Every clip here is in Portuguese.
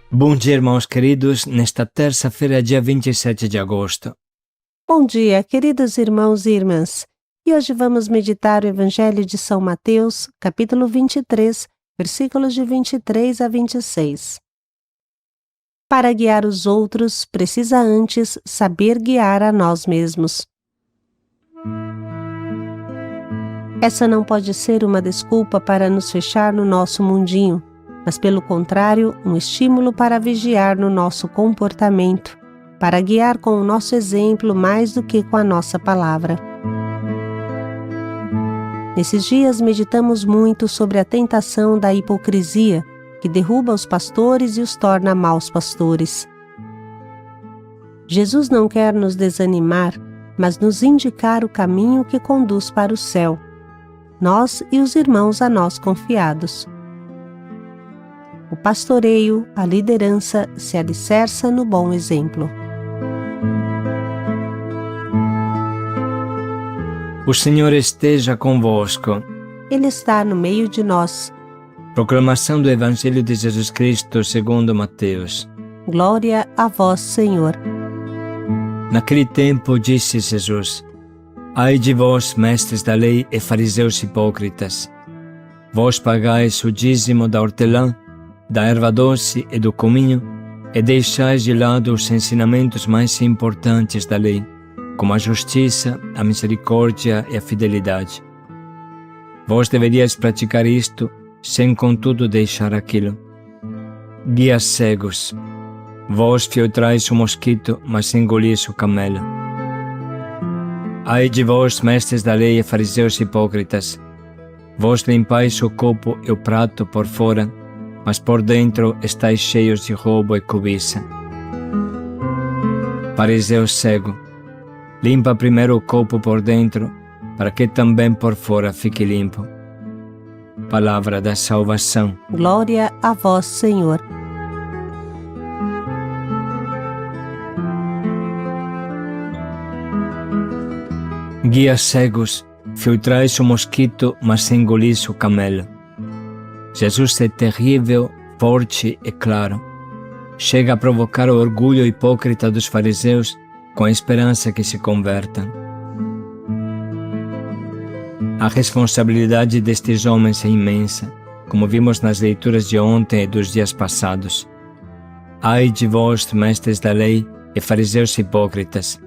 Bom dia, irmãos queridos, nesta terça-feira, dia 27 de agosto. Bom dia, queridos irmãos e irmãs. E hoje vamos meditar o Evangelho de São Mateus, capítulo 23, versículos de 23 a 26. Para guiar os outros, precisa antes saber guiar a nós mesmos. Essa não pode ser uma desculpa para nos fechar no nosso mundinho, mas pelo contrário, um estímulo para vigiar no nosso comportamento, para guiar com o nosso exemplo mais do que com a nossa palavra. Nesses dias meditamos muito sobre a tentação da hipocrisia, que derruba os pastores e os torna maus pastores. Jesus não quer nos desanimar, mas nos indicar o caminho que conduz para o céu, nós e os irmãos a nós confiados. O pastoreio, a liderança, se alicerça no bom exemplo. O Senhor esteja convosco. Ele está no meio de nós. Proclamação do Evangelho de Jesus Cristo segundo Mateus. Glória a vós, Senhor. Naquele tempo disse Jesus: Ai de vós, mestres da lei e fariseus hipócritas! Vós pagais o dízimo da hortelã, da erva doce e do cominho, e deixais de lado os ensinamentos mais importantes da lei, como a justiça, a misericórdia e a fidelidade. Vós deveriais praticar isto, sem contudo deixar aquilo. Guias cegos! Vós filtrais o mosquito, mas engolis o camelo. Ai de vós, mestres da lei e fariseus hipócritas! Vós limpais o copo e o prato por fora, mas por dentro estáis cheios de roubo e cobiça. Fariseu cego! Limpa primeiro o copo por dentro, para que também por fora fique limpo. Palavra da salvação. Glória a vós, Senhor. Guias cegos, filtrais o mosquito, mas engolis o camelo. Jesus é terrível, forte e claro. Chega a provocar o orgulho hipócrita dos fariseus com a esperança que se convertam. A responsabilidade destes homens é imensa, como vimos nas leituras de ontem e dos dias passados. Ai de vós, mestres da lei e fariseus hipócritas!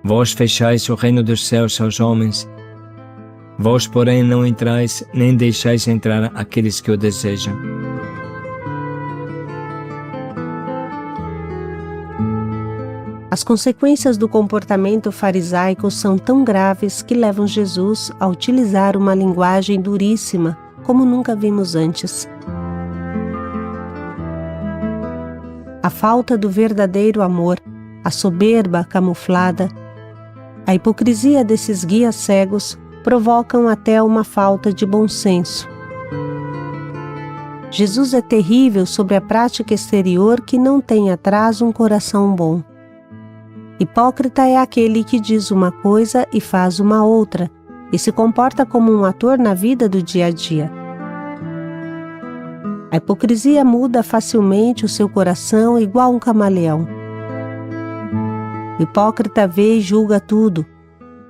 Vós fechais o reino dos céus aos homens. Vós, porém, não entrais, nem deixais entrar aqueles que o desejam. As consequências do comportamento farisaico são tão graves que levam Jesus a utilizar uma linguagem duríssima, como nunca vimos antes. A falta do verdadeiro amor, a soberba camuflada, a hipocrisia desses guias cegos provocam até uma falta de bom senso. Jesus é terrível sobre a prática exterior que não tem atrás um coração bom. Hipócrita é aquele que diz uma coisa e faz uma outra, e se comporta como um ator na vida do dia a dia. A hipocrisia muda facilmente o seu coração igual um camaleão. O hipócrita vê e julga tudo,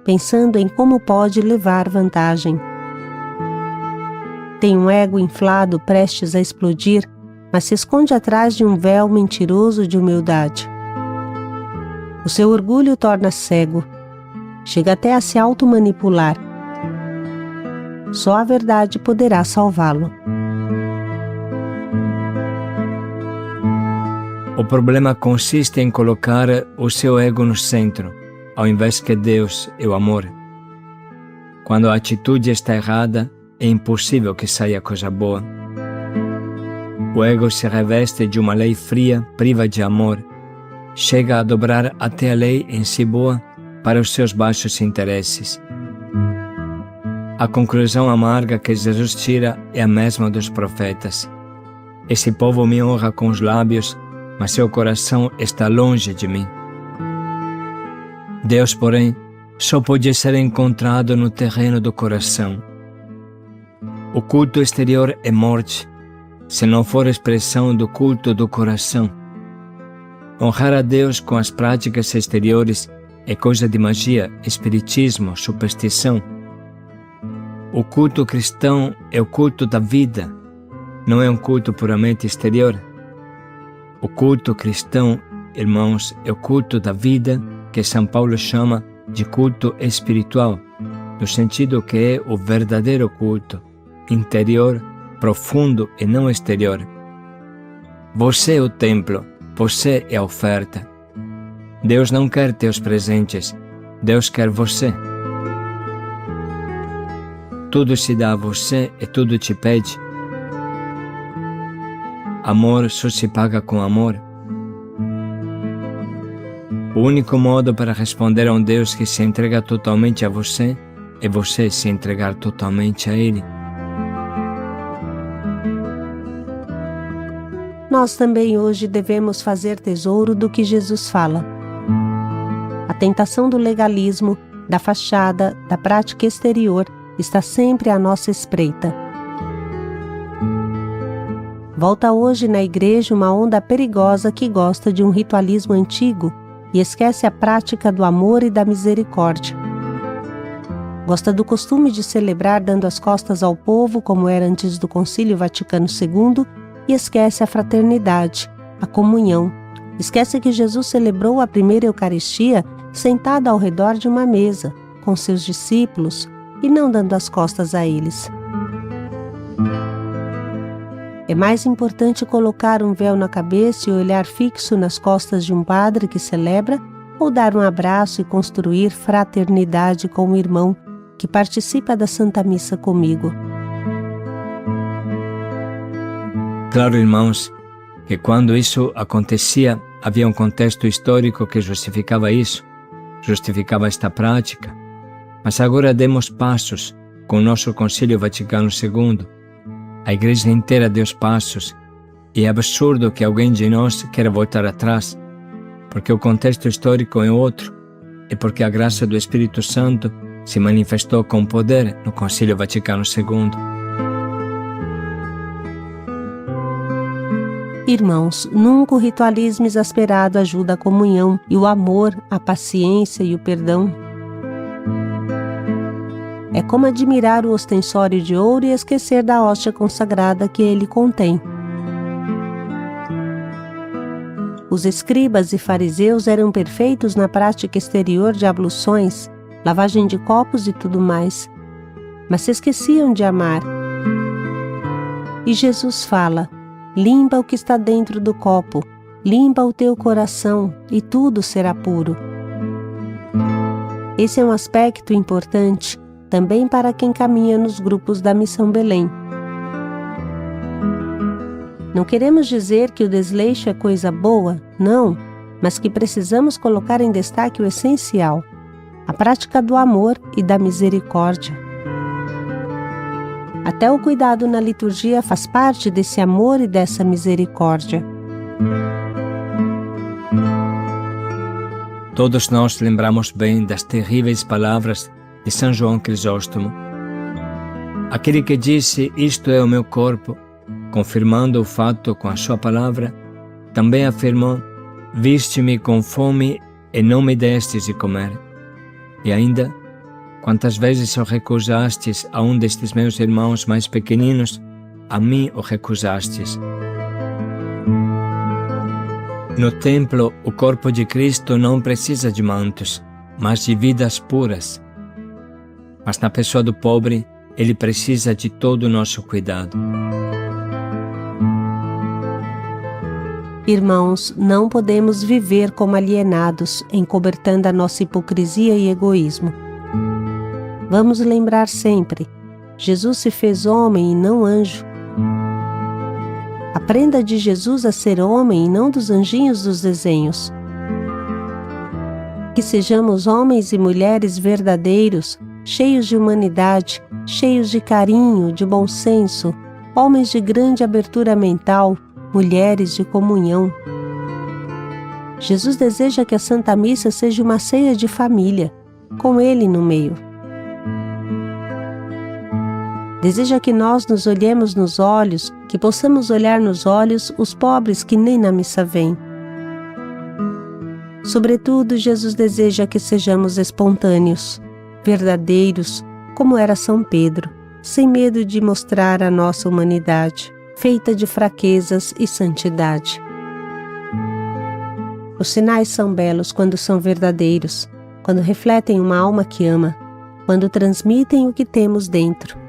pensando em como pode levar vantagem. Tem um ego inflado prestes a explodir, mas se esconde atrás de um véu mentiroso de humildade. O seu orgulho o torna cego, chega até a se automanipular. Só a verdade poderá salvá-lo. O problema consiste em colocar o seu ego no centro, ao invés que Deus e o amor. Quando a atitude está errada, é impossível que saia coisa boa. O ego se reveste de uma lei fria, priva de amor, chega a dobrar até a lei em si boa para os seus baixos interesses. A conclusão amarga que Jesus tira é a mesma dos profetas. Esse povo me honra com os lábios, mas seu coração está longe de mim. Deus, porém, só pode ser encontrado no terreno do coração. O culto exterior é morte, se não for expressão do culto do coração. Honrar a Deus com as práticas exteriores é coisa de magia, espiritismo, superstição. O culto cristão é o culto da vida, não é um culto puramente exterior. O culto cristão, irmãos, é o culto da vida que São Paulo chama de culto espiritual, no sentido que é o verdadeiro culto, interior, profundo e não exterior. Você é o templo, você é a oferta. Deus não quer teus presentes, Deus quer você. Tudo se dá a você e tudo te pede. Amor só se paga com amor. O único modo para responder a um Deus que se entrega totalmente a você é você se entregar totalmente a Ele. Nós também hoje devemos fazer tesouro do que Jesus fala. A tentação do legalismo, da fachada, da prática exterior está sempre à nossa espreita. Volta hoje na igreja uma onda perigosa que gosta de um ritualismo antigo e esquece a prática do amor e da misericórdia. Gosta do costume de celebrar dando as costas ao povo, como era antes do Concílio Vaticano II, e esquece a fraternidade, a comunhão. Esquece que Jesus celebrou a primeira Eucaristia sentado ao redor de uma mesa, com seus discípulos, e não dando as costas a eles. É mais importante colocar um véu na cabeça e olhar fixo nas costas de um padre que celebra, ou dar um abraço e construir fraternidade com o irmão que participa da Santa Missa comigo. Claro, irmãos, que quando isso acontecia, havia um contexto histórico que justificava isso, justificava esta prática. Mas agora demos passos com o nosso Concílio Vaticano II. A Igreja inteira deu passos e é absurdo que alguém de nós queira voltar atrás, porque o contexto histórico é outro e porque a graça do Espírito Santo se manifestou com poder no Concílio Vaticano II. Irmãos, nunca o ritualismo exasperado ajuda a comunhão e o amor, a paciência e o perdão. É como admirar o ostensório de ouro e esquecer da hóstia consagrada que ele contém. Os escribas e fariseus eram perfeitos na prática exterior de abluções, lavagem de copos e tudo mais, mas se esqueciam de amar. E Jesus fala: limpa o que está dentro do copo, limpa o teu coração e tudo será puro. Esse é um aspecto importante também para quem caminha nos grupos da Missão Belém. Não queremos dizer que o desleixo é coisa boa, não, mas que precisamos colocar em destaque o essencial, a prática do amor e da misericórdia. Até o cuidado na liturgia faz parte desse amor e dessa misericórdia. Todos nós lembramos bem das terríveis palavras de São João Crisóstomo. Aquele que disse: isto é o meu corpo, confirmando o fato com a sua palavra, também afirmou: viste-me com fome e não me destes de comer. E ainda: quantas vezes o recusastes a um destes meus irmãos mais pequeninos, a mim o recusastes. No templo, o corpo de Cristo não precisa de mantos, mas de vidas puras. Mas na pessoa do pobre, ele precisa de todo o nosso cuidado. Irmãos, não podemos viver como alienados, encobertando a nossa hipocrisia e egoísmo. Vamos lembrar sempre: Jesus se fez homem e não anjo. Aprenda de Jesus a ser homem e não dos anjinhos dos desenhos. Que sejamos homens e mulheres verdadeiros, cheios de humanidade, cheios de carinho, de bom senso, homens de grande abertura mental, mulheres de comunhão. Jesus deseja que a Santa Missa seja uma ceia de família, com Ele no meio. Deseja que nós nos olhemos nos olhos, que possamos olhar nos olhos os pobres que nem na missa vêm. Sobretudo, Jesus deseja que sejamos espontâneos, verdadeiros, como era São Pedro, sem medo de mostrar a nossa humanidade, feita de fraquezas e santidade. Os sinais são belos quando são verdadeiros, quando refletem uma alma que ama, quando transmitem o que temos dentro.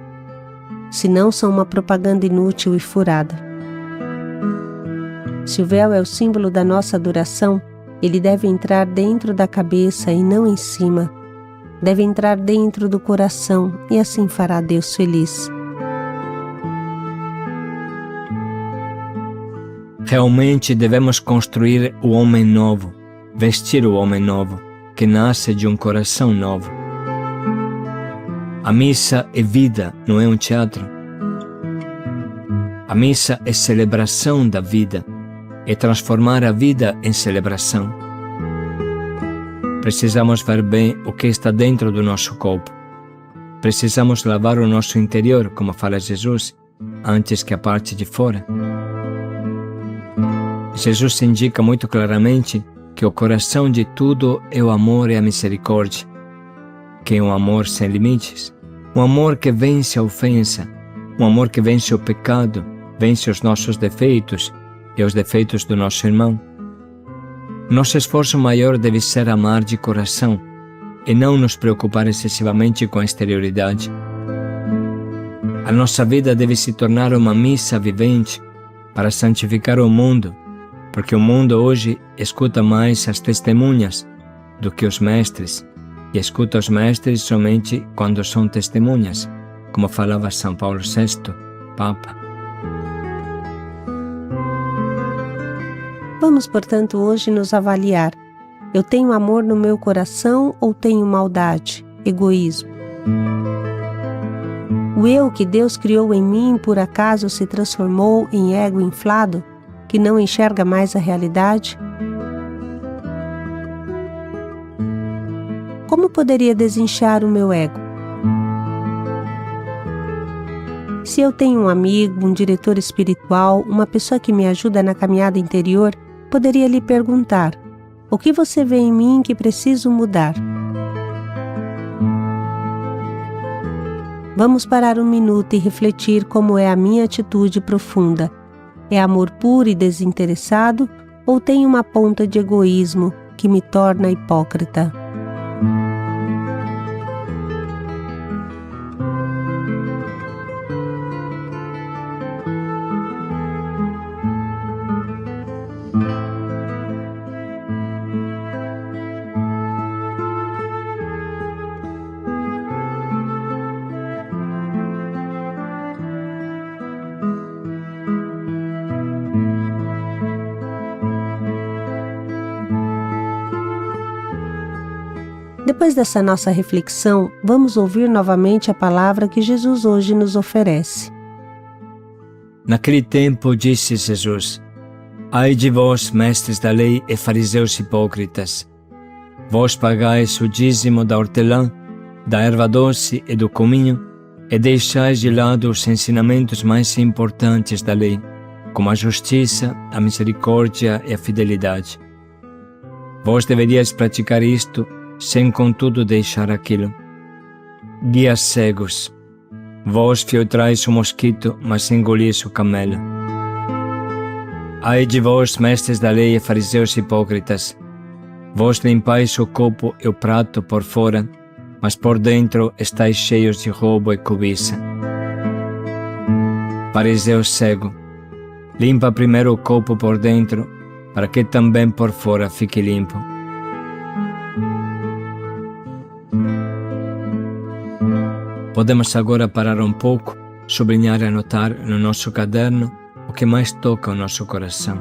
Se não, são uma propaganda inútil e furada. Se o véu é o símbolo da nossa adoração, ele deve entrar dentro da cabeça e não em cima. Deve entrar dentro do coração e assim fará Deus feliz. Realmente devemos construir o homem novo, vestir o homem novo, que nasce de um coração novo. A missa é vida, não é um teatro. A missa é celebração da vida, é transformar a vida em celebração. Precisamos ver bem o que está dentro do nosso corpo. Precisamos lavar o nosso interior, como fala Jesus, antes que a parte de fora. Jesus indica muito claramente que o coração de tudo é o amor e a misericórdia, que é um amor sem limites, um amor que vence a ofensa, um amor que vence o pecado, vence os nossos defeitos e os defeitos do nosso irmão. Nosso esforço maior deve ser amar de coração e não nos preocupar excessivamente com a exterioridade. A nossa vida deve se tornar uma missa vivente para santificar o mundo, porque o mundo hoje escuta mais as testemunhas do que os mestres, e escuta os mestres somente quando são testemunhas, como falava São Paulo VI, Papa. Vamos, portanto, hoje nos avaliar. Eu tenho amor no meu coração ou tenho maldade, egoísmo? O eu que Deus criou em mim por acaso se transformou em ego inflado, que não enxerga mais a realidade? Como poderia desinchar o meu ego? Se eu tenho um amigo, um diretor espiritual, uma pessoa que me ajuda na caminhada interior, poderia lhe perguntar: o que você vê em mim que preciso mudar? Vamos parar um minuto e refletir como é a minha atitude profunda. É amor puro e desinteressado ou tem uma ponta de egoísmo que me torna hipócrita? Depois dessa nossa reflexão, vamos ouvir novamente a palavra que Jesus hoje nos oferece. Naquele tempo disse Jesus: Ai de vós, mestres da lei e fariseus hipócritas! Vós pagais o dízimo da hortelã, da erva doce e do cominho, e deixais de lado os ensinamentos mais importantes da lei, como a justiça, a misericórdia e a fidelidade. Vós deverias praticar isto, sem contudo deixar aquilo. Guias cegos, vós filtrais o mosquito, mas engolis o camelo. Ai de vós, mestres da lei e fariseus hipócritas! Vós limpais o copo e o prato por fora, mas por dentro estáis cheios de roubo e cobiça. Fariseu cego, limpa primeiro o copo por dentro, para que também por fora fique limpo. Podemos agora parar um pouco, sublinhar e anotar no nosso caderno o que mais toca o nosso coração.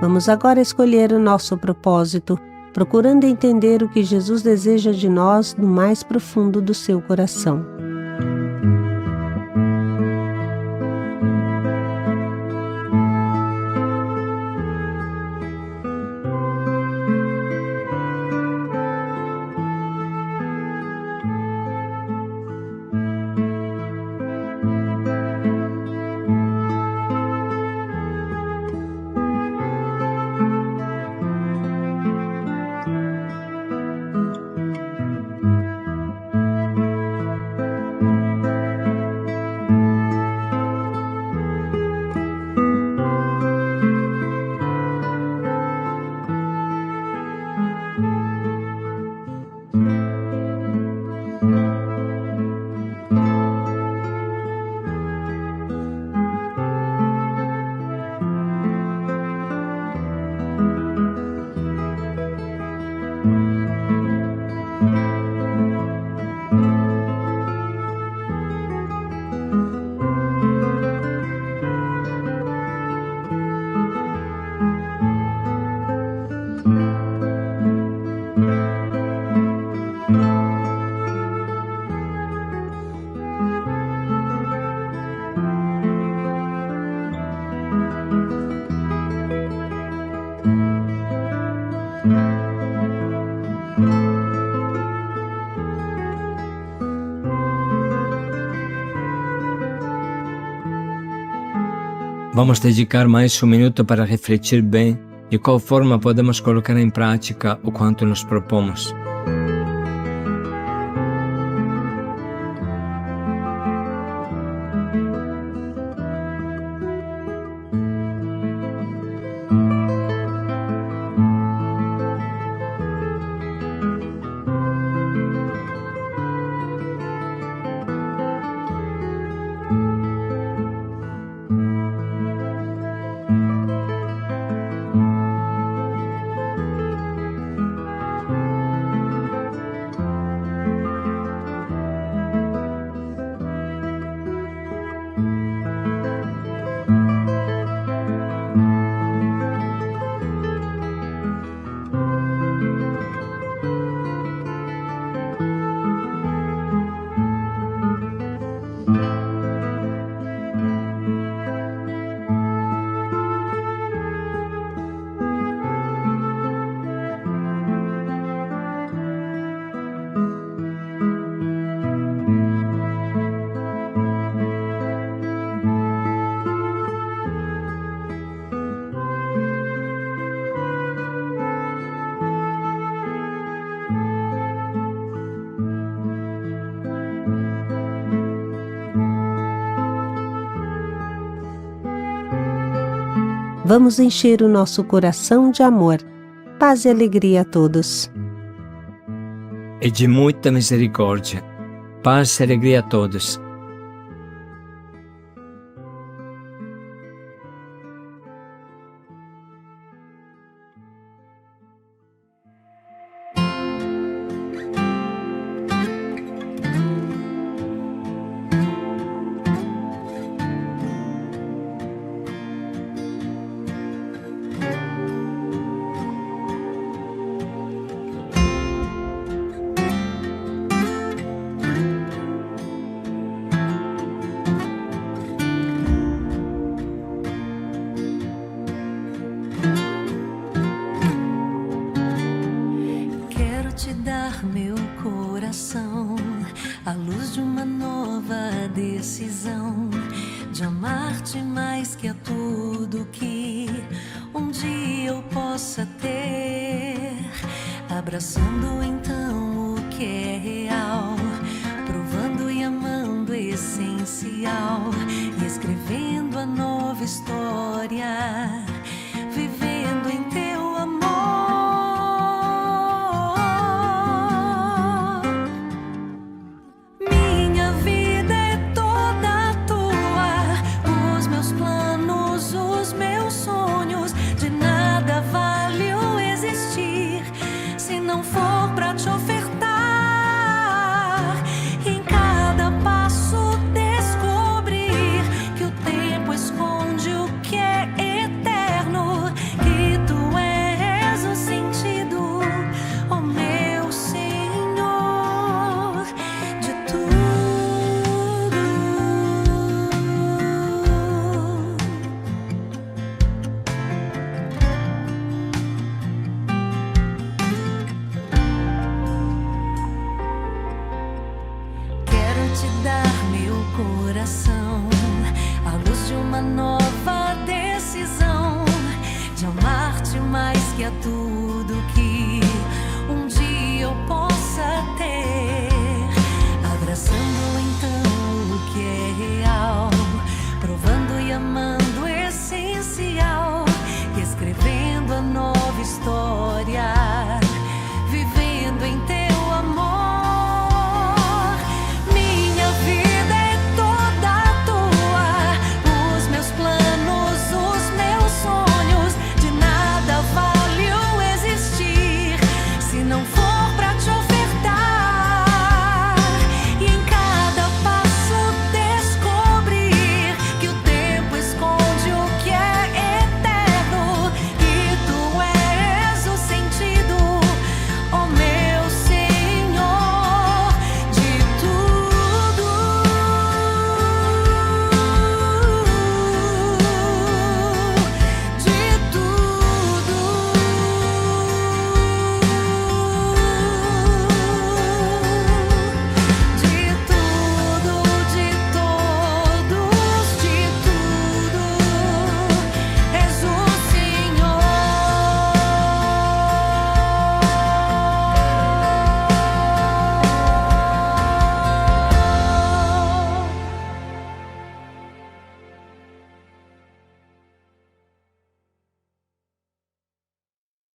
Vamos agora escolher o nosso propósito, procurando entender o que Jesus deseja de nós no mais profundo do seu coração. Vamos dedicar mais um minuto para refletir bem de qual forma podemos colocar em prática o quanto nos propomos. Vamos encher o nosso coração de amor. Paz e alegria a todos. E de muita misericórdia. Paz e alegria a todos. Meu coração, à luz de uma nova decisão, de amar-te mais que a tudo que um dia eu possa ter, abraçando então o que é real, provando e amando o essencial, e escrevendo a nova história, vivendo em teu amor. De nada vale o existir se não for pra te oferecer te dar meu coração, à luz de uma nova decisão, de amar-te mais que a tua